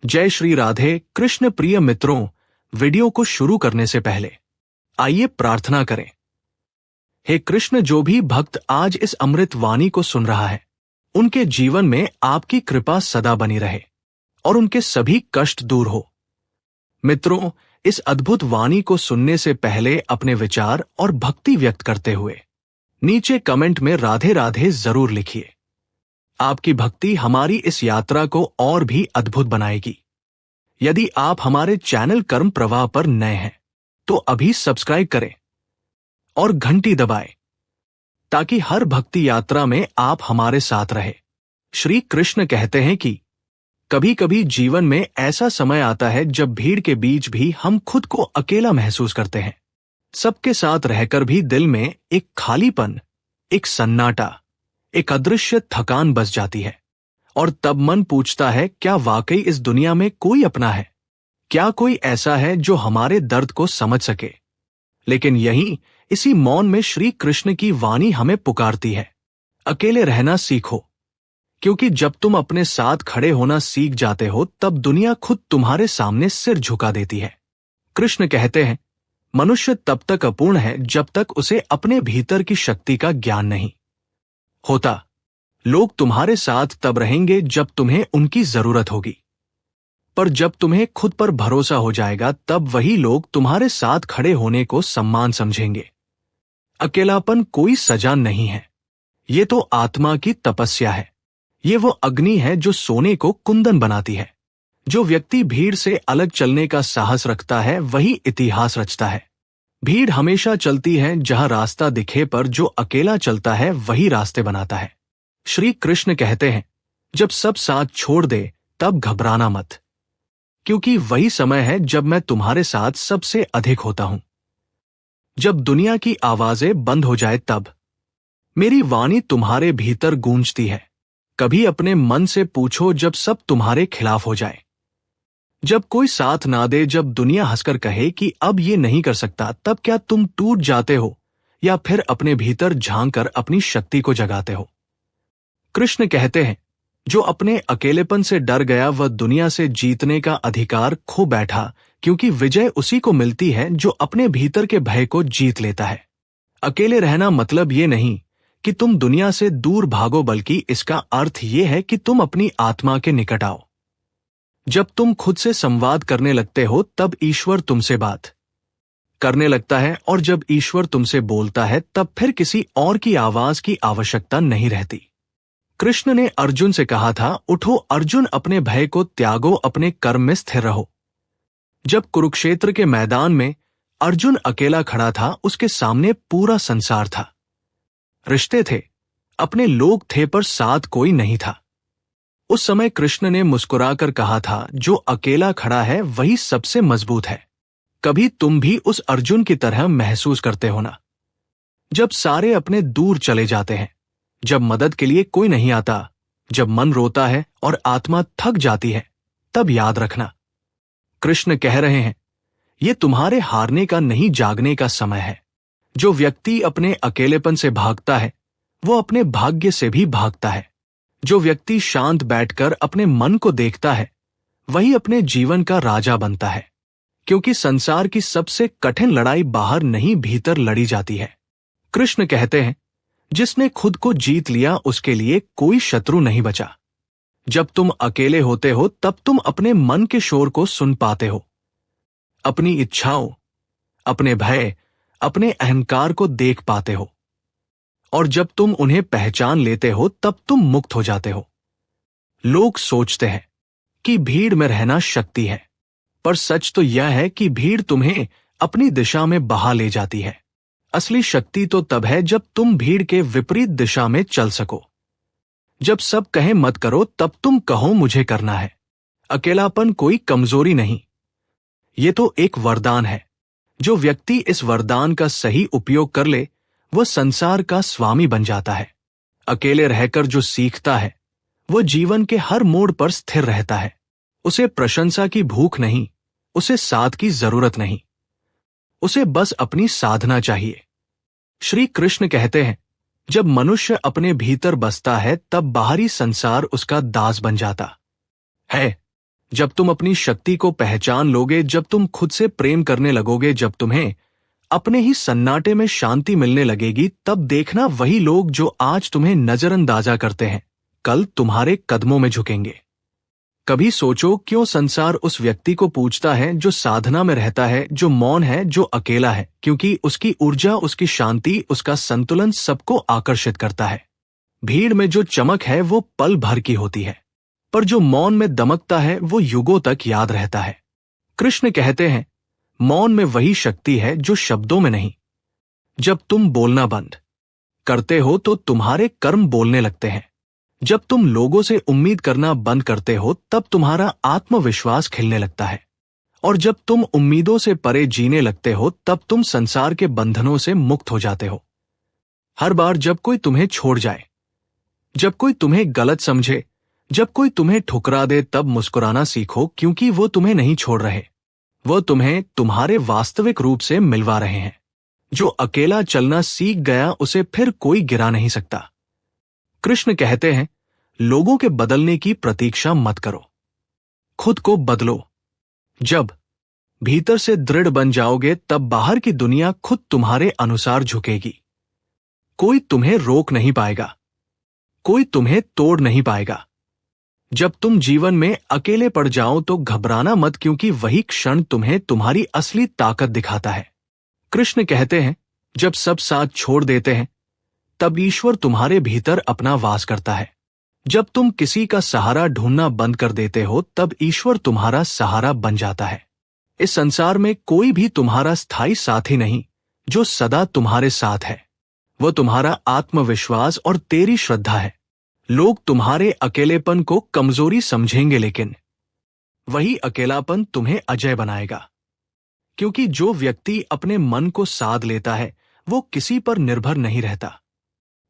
जय श्री राधे कृष्ण। प्रिय मित्रों, वीडियो को शुरू करने से पहले आइए प्रार्थना करें। हे कृष्ण, जो भी भक्त आज इस अमृत वाणी को सुन रहा है, उनके जीवन में आपकी कृपा सदा बनी रहे और उनके सभी कष्ट दूर हो। मित्रों, इस अद्भुत वाणी को सुनने से पहले अपने विचार और भक्ति व्यक्त करते हुए नीचे कमेंट में राधे राधे जरूर लिखिए। आपकी भक्ति हमारी इस यात्रा को और भी अद्भुत बनाएगी। यदि आप हमारे चैनल कर्म प्रवाह पर नए हैं तो अभी सब्सक्राइब करें और घंटी दबाएं ताकि हर भक्ति यात्रा में आप हमारे साथ रहे। श्री कृष्ण कहते हैं कि कभी कभी जीवन में ऐसा समय आता है जब भीड़ के बीच भी हम खुद को अकेला महसूस करते हैं। सबके साथ रहकर भी दिल में एक खालीपन, एक सन्नाटा, एक अदृश्य थकान बस जाती है और तब मन पूछता है, क्या वाकई इस दुनिया में कोई अपना है? क्या कोई ऐसा है जो हमारे दर्द को समझ सके? लेकिन यहीं इसी मौन में श्री कृष्ण की वाणी हमें पुकारती है, अकेले रहना सीखो, क्योंकि जब तुम अपने साथ खड़े होना सीख जाते हो तब दुनिया खुद तुम्हारे सामने सिर झुका देती है। कृष्ण कहते हैं, मनुष्य तब तक अपूर्ण है जब तक उसे अपने भीतर की शक्ति का ज्ञान नहीं होता। लोग तुम्हारे साथ तब रहेंगे जब तुम्हें उनकी जरूरत होगी, पर जब तुम्हें खुद पर भरोसा हो जाएगा तब वही लोग तुम्हारे साथ खड़े होने को सम्मान समझेंगे। अकेलापन कोई सजा नहीं है, ये तो आत्मा की तपस्या है। ये वो अग्नि है जो सोने को कुंदन बनाती है। जो व्यक्ति भीड़ से अलग चलने का साहस रखता है वही इतिहास रचता है। भीड़ हमेशा चलती है जहां रास्ता दिखे, पर जो अकेला चलता है वही रास्ते बनाता है। श्री कृष्ण कहते हैं, जब सब साथ छोड़ दे तब घबराना मत, क्योंकि वही समय है जब मैं तुम्हारे साथ सबसे अधिक होता हूं। जब दुनिया की आवाजें बंद हो जाए तब मेरी वाणी तुम्हारे भीतर गूंजती है। कभी अपने मन से पूछो, जब सब तुम्हारे खिलाफ हो जाए, जब कोई साथ ना दे, जब दुनिया हंसकर कहे कि अब ये नहीं कर सकता, तब क्या तुम टूट जाते हो या फिर अपने भीतर झांक कर अपनी शक्ति को जगाते हो? कृष्ण कहते हैं, जो अपने अकेलेपन से डर गया वह दुनिया से जीतने का अधिकार खो बैठा, क्योंकि विजय उसी को मिलती है जो अपने भीतर के भय को जीत लेता है। अकेले रहना मतलब ये नहीं कि तुम दुनिया से दूर भागो, बल्कि इसका अर्थ ये है कि तुम अपनी आत्मा के निकट आओ। जब तुम खुद से संवाद करने लगते हो तब ईश्वर तुमसे बात करने लगता है, और जब ईश्वर तुमसे बोलता है तब फिर किसी और की आवाज की आवश्यकता नहीं रहती। कृष्ण ने अर्जुन से कहा था, उठो अर्जुन, अपने भय को त्यागो, अपने कर्म में स्थिर रहो। जब कुरुक्षेत्र के मैदान में अर्जुन अकेला खड़ा था, उसके सामने पूरा संसार था। रिश्ते थे, अपने लोग थे, पर साथ कोई नहीं था। उस समय कृष्ण ने मुस्कुराकर कहा था, जो अकेला खड़ा है वही सबसे मजबूत है। कभी तुम भी उस अर्जुन की तरह महसूस करते हो ना? जब सारे अपने दूर चले जाते हैं, जब मदद के लिए कोई नहीं आता, जब मन रोता है और आत्मा थक जाती है, तब याद रखना, कृष्ण कह रहे हैं, ये तुम्हारे हारने का नहीं, जागने का समय है। जो व्यक्ति अपने अकेलेपन से भागता है वो अपने भाग्य से भी भागता है। जो व्यक्ति शांत बैठकर अपने मन को देखता है वही अपने जीवन का राजा बनता है, क्योंकि संसार की सबसे कठिन लड़ाई बाहर नहीं, भीतर लड़ी जाती है। कृष्ण कहते हैं, जिसने खुद को जीत लिया उसके लिए कोई शत्रु नहीं बचा। जब तुम अकेले होते हो तब तुम अपने मन के शोर को सुन पाते हो, अपनी इच्छाओं, अपने भय, अपने अहंकार को देख पाते हो, और जब तुम उन्हें पहचान लेते हो तब तुम मुक्त हो जाते हो। लोग सोचते हैं कि भीड़ में रहना शक्ति है, पर सच तो यह है कि भीड़ तुम्हें अपनी दिशा में बहा ले जाती है। असली शक्ति तो तब है जब तुम भीड़ के विपरीत दिशा में चल सको। जब सब कहें मत करो तब तुम कहो मुझे करना है। अकेलापन कोई कमजोरी नहीं, ये तो एक वरदान है। जो व्यक्ति इस वरदान का सही उपयोग कर ले वह संसार का स्वामी बन जाता है। अकेले रहकर जो सीखता है वह जीवन के हर मोड़ पर स्थिर रहता है। उसे प्रशंसा की भूख नहीं, उसे साथ की जरूरत नहीं, उसे बस अपनी साधना चाहिए। श्री कृष्ण कहते हैं, जब मनुष्य अपने भीतर बसता है तब बाहरी संसार उसका दास बन जाता है। जब तुम अपनी शक्ति को पहचान लोगे, जब तुम खुद से प्रेम करने लगोगे, जब तुम्हें अपने ही सन्नाटे में शांति मिलने लगेगी, तब देखना वही लोग जो आज तुम्हें नजरअंदाजा करते हैं कल तुम्हारे कदमों में झुकेंगे। कभी सोचो क्यों संसार उस व्यक्ति को पूछता है जो साधना में रहता है, जो मौन है, जो अकेला है? क्योंकि उसकी ऊर्जा, उसकी शांति, उसका संतुलन सबको आकर्षित करता है। भीड़ में जो चमक है वो पल भर की होती है, पर जो मौन में दमकता है वो युगों तक याद रहता है। कृष्ण कहते हैं, मौन में वही शक्ति है जो शब्दों में नहीं। जब तुम बोलना बंद करते हो तो तुम्हारे कर्म बोलने लगते हैं। जब तुम लोगों से उम्मीद करना बंद करते हो तब तुम्हारा आत्मविश्वास खिलने लगता है। और जब तुम उम्मीदों से परे जीने लगते हो तब तुम संसार के बंधनों से मुक्त हो जाते हो। हर बार जब कोई तुम्हें छोड़ जाए, जब कोई तुम्हें गलत समझे, जब कोई तुम्हें ठुकरा दे, तब मुस्कुराना सीखो, क्योंकि वो तुम्हें नहीं छोड़ रहे, वो तुम्हें तुम्हारे वास्तविक रूप से मिलवा रहे हैं। जो अकेला चलना सीख गया उसे फिर कोई गिरा नहीं सकता। कृष्ण कहते हैं, लोगों के बदलने की प्रतीक्षा मत करो, खुद को बदलो। जब भीतर से दृढ़ बन जाओगे तब बाहर की दुनिया खुद तुम्हारे अनुसार झुकेगी। कोई तुम्हें रोक नहीं पाएगा, कोई तुम्हें तोड़ नहीं पाएगा। जब तुम जीवन में अकेले पड़ जाओ तो घबराना मत, क्योंकि वही क्षण तुम्हें तुम्हारी असली ताकत दिखाता है। कृष्ण कहते हैं, जब सब साथ छोड़ देते हैं तब ईश्वर तुम्हारे भीतर अपना वास करता है। जब तुम किसी का सहारा ढूंढना बंद कर देते हो तब ईश्वर तुम्हारा सहारा बन जाता है। इस संसार में कोई भी तुम्हारा स्थायी साथी नहीं जो सदा तुम्हारे साथ है। वो तुम्हारा आत्मविश्वास और तेरी श्रद्धा है। लोग तुम्हारे अकेलेपन को कमजोरी समझेंगे, लेकिन वही अकेलापन तुम्हें अजय बनाएगा। क्योंकि जो व्यक्ति अपने मन को साध लेता है वो किसी पर निर्भर नहीं रहता।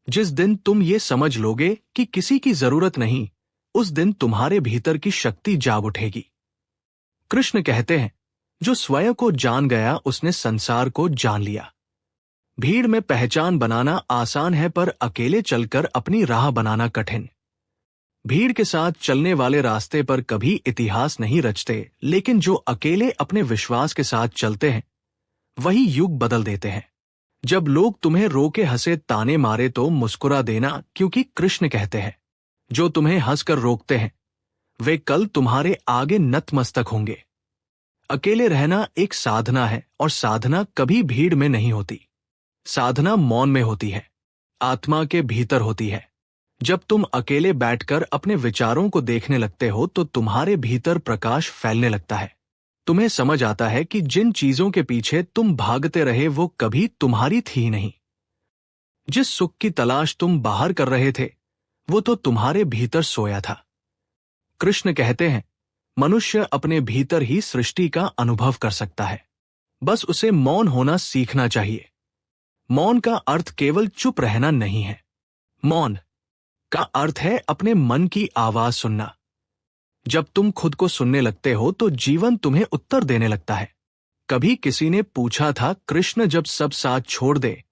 जिस दिन तुम ये समझ लोगे कि किसी की जरूरत नहीं, उस दिन तुम्हारे भीतर की शक्ति जाग उठेगी। कृष्ण कहते हैं, जो स्वयं को जान गया उसने संसार को जान लिया। भीड़ में पहचान बनाना आसान है, पर अकेले चलकर अपनी राह बनाना कठिन। भीड़ के साथ चलने वाले रास्ते पर कभी इतिहास नहीं रचते, लेकिन जो अकेले अपने विश्वास के साथ चलते हैं वही युग बदल देते हैं। जब लोग तुम्हें रोके हंसे, ताने मारे, तो मुस्कुरा देना, क्योंकि कृष्ण कहते हैं, जो तुम्हें हंसकर रोकते हैं वे कल तुम्हारे आगे नतमस्तक होंगे। अकेले रहना एक साधना है, और साधना कभी भीड़ में नहीं होती। साधना मौन में होती है, आत्मा के भीतर होती है। जब तुम अकेले बैठकर अपने विचारों को देखने लगते हो तो तुम्हारे भीतर प्रकाश फैलने लगता है। तुम्हें समझ आता है कि जिन चीजों के पीछे तुम भागते रहे वो कभी तुम्हारी थी ही नहीं। जिस सुख की तलाश तुम बाहर कर रहे थे वो तो तुम्हारे भीतर सोया था। कृष्ण कहते हैं, मनुष्य अपने भीतर ही सृष्टि का अनुभव कर सकता है, बस उसे मौन होना सीखना चाहिए। मौन का अर्थ केवल चुप रहना नहीं है। मौन का अर्थ है अपने मन की आवाज सुनना। जब तुम खुद को सुनने लगते हो तो जीवन तुम्हें उत्तर देने लगता है। कभी किसी ने पूछा था, कृष्ण जब सब साथ छोड़ दे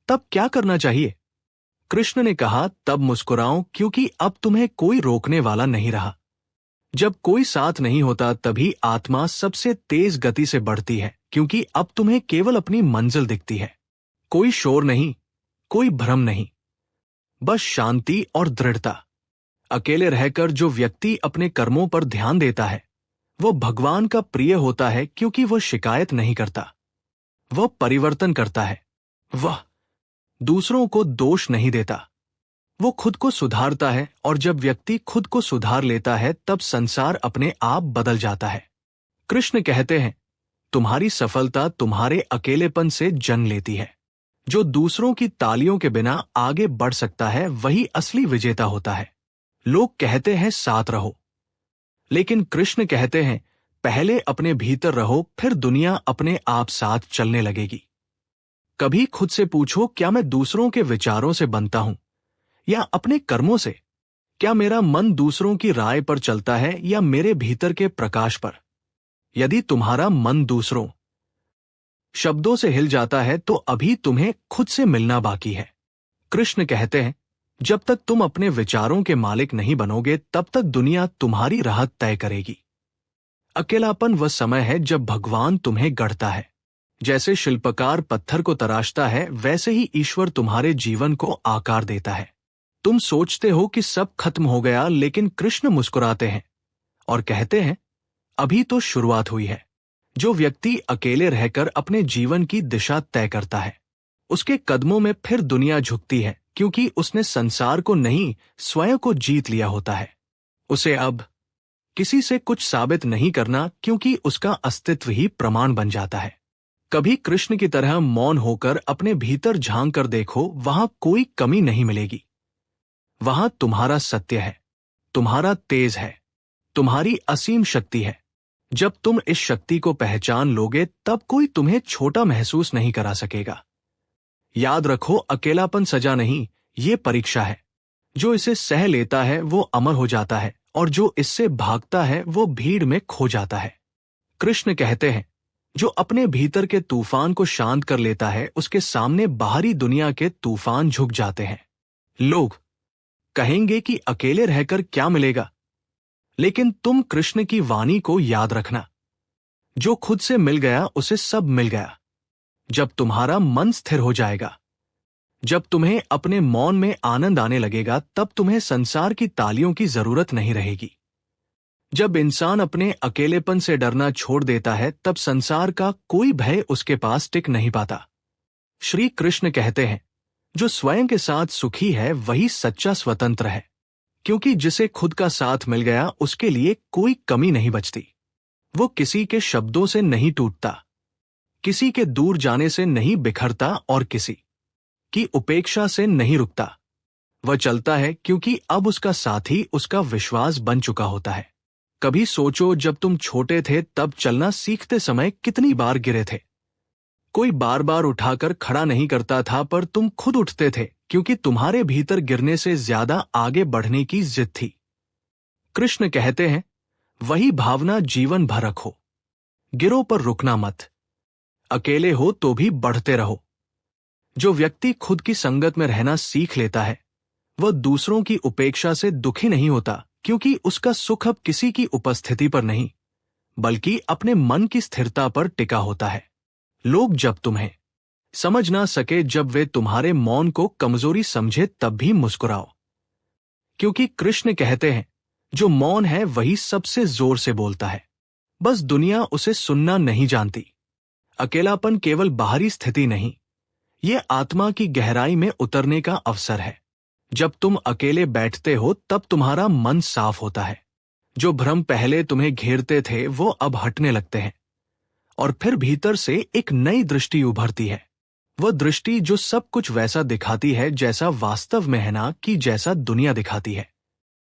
तब क्या करना चाहिए? कृष्ण ने कहा, तब मुस्कुराओ, क्योंकि अब तुम्हें कोई रोकने वाला नहीं रहा। जब कोई साथ नहीं होता तभी आत्मा सबसे तेज गति से बढ़ती है, क्योंकि अब तुम्हें केवल अपनी मंजिल दिखती है। कोई शोर नहीं, कोई भ्रम नहीं, बस शांति और दृढ़ता। अकेले रहकर जो व्यक्ति अपने कर्मों पर ध्यान देता है वो भगवान का प्रिय होता है, क्योंकि वह शिकायत नहीं करता, वह परिवर्तन करता है। वह दूसरों को दोष नहीं देता, वो खुद को सुधारता है। और जब व्यक्ति खुद को सुधार लेता है तब संसार अपने आप बदल जाता है। कृष्ण कहते हैं, तुम्हारी सफलता तुम्हारे अकेलेपन से जन्म लेती है। जो दूसरों की तालियों के बिना आगे बढ़ सकता है वही असली विजेता होता है। लोग कहते हैं साथ रहो, लेकिन कृष्ण कहते हैं, पहले अपने भीतर रहो, फिर दुनिया अपने आप साथ चलने लगेगी। कभी खुद से पूछो, क्या मैं दूसरों के विचारों से बनता हूं या अपने कर्मों से? क्या मेरा मन दूसरों की राय पर चलता है या मेरे भीतर के प्रकाश पर? यदि तुम्हारा मन दूसरों शब्दों से हिल जाता है तो अभी तुम्हें खुद से मिलना बाकी है। कृष्ण कहते हैं, जब तक तुम अपने विचारों के मालिक नहीं बनोगे तब तक दुनिया तुम्हारी राह तय करेगी। अकेलापन वह समय है जब भगवान तुम्हें गढ़ता है। जैसे शिल्पकार पत्थर को तराशता है, वैसे ही ईश्वर तुम्हारे जीवन को आकार देता है। तुम सोचते हो कि सब खत्म हो गया, लेकिन कृष्ण मुस्कुराते हैं और कहते हैं, अभी तो शुरुआत हुई है। जो व्यक्ति अकेले रहकर अपने जीवन की दिशा तय करता है, उसके कदमों में फिर दुनिया झुकती है, क्योंकि उसने संसार को नहीं, स्वयं को जीत लिया होता है। उसे अब किसी से कुछ साबित नहीं करना, क्योंकि उसका अस्तित्व ही प्रमाण बन जाता है। कभी कृष्ण की तरह मौन होकर अपने भीतर झांक कर देखो, वहां कोई कमी नहीं मिलेगी। वहां तुम्हारा सत्य है, तुम्हारा तेज है, तुम्हारी असीम शक्ति है। जब तुम इस शक्ति को पहचान लोगे, तब कोई तुम्हें छोटा महसूस नहीं करा सकेगा। याद रखो, अकेलापन सजा नहीं, ये परीक्षा है। जो इसे सह लेता है वो अमर हो जाता है, और जो इससे भागता है वो भीड़ में खो जाता है। कृष्ण कहते हैं, जो अपने भीतर के तूफान को शांत कर लेता है, उसके सामने बाहरी दुनिया के तूफान झुक जाते हैं। लोग कहेंगे कि अकेले रहकर क्या मिलेगा, लेकिन तुम कृष्ण की वाणी को याद रखना, जो खुद से मिल गया उसे सब मिल गया। जब तुम्हारा मन स्थिर हो जाएगा, जब तुम्हें अपने मौन में आनंद आने लगेगा, तब तुम्हें संसार की तालियों की जरूरत नहीं रहेगी। जब इंसान अपने अकेलेपन से डरना छोड़ देता है, तब संसार का कोई भय उसके पास टिक नहीं पाता। श्री कृष्ण कहते हैं, जो स्वयं के साथ सुखी है वही सच्चा स्वतंत्र है, क्योंकि जिसे खुद का साथ मिल गया उसके लिए कोई कमी नहीं बचती। वो किसी के शब्दों से नहीं टूटता, किसी के दूर जाने से नहीं बिखरता, और किसी की उपेक्षा से नहीं रुकता। वह चलता है क्योंकि अब उसका साथी उसका विश्वास बन चुका होता है। कभी सोचो, जब तुम छोटे थे तब चलना सीखते समय कितनी बार गिरे थे। कोई बार बार उठाकर खड़ा नहीं करता था, पर तुम खुद उठते थे, क्योंकि तुम्हारे भीतर गिरने से ज्यादा आगे बढ़ने की जिद थी। कृष्ण कहते हैं, वही भावना जीवन भर रखो, गिरो पर रुकना मत। अकेले हो तो भी बढ़ते रहो। जो व्यक्ति खुद की संगत में रहना सीख लेता है, वह दूसरों की उपेक्षा से दुखी नहीं होता, क्योंकि उसका सुख अब किसी की उपस्थिति पर नहीं, बल्कि अपने मन की स्थिरता पर टिका होता है। लोग जब तुम्हें समझ ना सके, जब वे तुम्हारे मौन को कमजोरी समझे, तब भी मुस्कुराओ, क्योंकि कृष्ण कहते हैं, जो मौन है वही सबसे जोर से बोलता है। बस दुनिया उसे सुनना नहीं जानती। अकेलापन केवल बाहरी स्थिति नहीं, ये आत्मा की गहराई में उतरने का अवसर है। जब तुम अकेले बैठते हो, तब तुम्हारा मन साफ होता है। जो भ्रम पहले तुम्हें घेरते थे वो अब हटने लगते हैं, और फिर भीतर से एक नई दृष्टि उभरती है। वह दृष्टि जो सब कुछ वैसा दिखाती है जैसा वास्तव में है, ना कि जैसा दुनिया दिखाती है।